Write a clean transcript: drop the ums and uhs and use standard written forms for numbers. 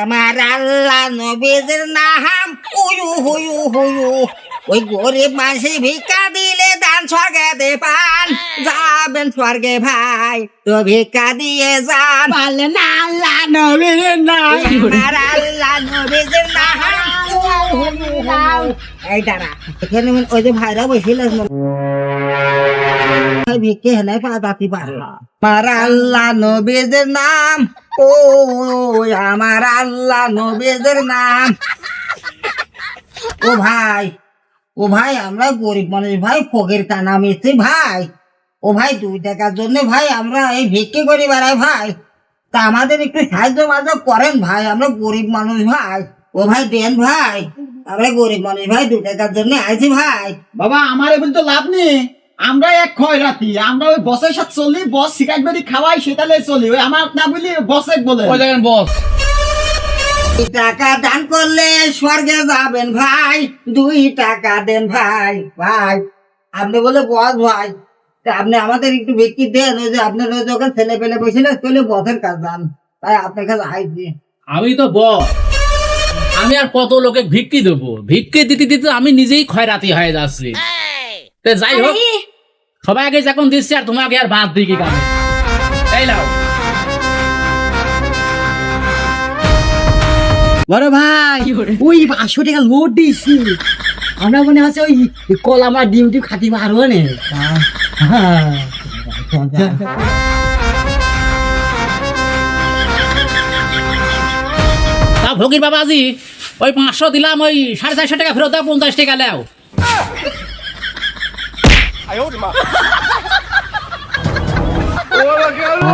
আমার আল্লাহ নবীর নাম উয়ু হুয়ু হুয়ু ওই গরিব মানুষ ভিক্ষা দিলে দান স্বর্গে পান যাবেন স্বর্গে ভাই তো ভিক্ষা দিয়ে যান বলেন আল্লাহ নবীর নাম আমার আল্লাহ নবীর নাম এই দাঁড়া এখানে ওই যে ভাইরা বসেছিল ভিক্ষে হেনে পাতি পারল আমার আল্লাহ নবীর নাম ও আমার আল্লাহ নবীর নাম ও ভাই আমরা গরিব মানুষ ভাই ফকির কানা মিস্ত্রি ভাই ও ভাই 2 টাকার জন্য ভাই আমরা এই ভিক্ষে করি বেড়াই ভাই তা আমাদের একটু সাহায্য মাঝে করেন ভাই আমরা গরিব মানুষ ভাই ও ভাই দেন ভাই আমরা গরিব মানুষ ভাই 2 টাকার জন্য আইছি ভাই বাবা আমার এখন তো লাভ নেই আমরা এক খয়রাতি আমরা ওই বসের সাথে চলি বস সিগারেট বেরি খাওয়াই সেটালে চলি ওই আমার না বলি বসে বলে ওই দেখেন বস টাকা দান করলে স্বর্গে যাবেন ভাই 2 টাকা দেন ভাই ভাই আপনি বলে বস ভাই তা আপনি আমাদের একটু ভিক্ষি দেন ওই যে আপনার ওই যখন ছেলে পেলে বসে না চলে বসের কাজ যান তাই আপনার কাছে আইছি আমি তো বস আমি আর কত লোকে ভিক্ষি দেবো ভিক্ষি দিতে দিতে আমি নিজেই খয়রাতি হয়ে যাচ্ছি তো যাই হোক সবাই আগে যখন দিচ্ছি আর তোমাকে আর বাদ দিই কি কারণে এই লাও বড় ভাই ওই 500 টাকা লোড দিছি আমরা মনে হচ্ছে ওই কল আমরা ডিউটি খাতি পারবো না তা ফকির বাবাজি ওই 500 দিলাম ওই 450 টাকা ফেরত দাও 50 টাকা নাও我的天呐！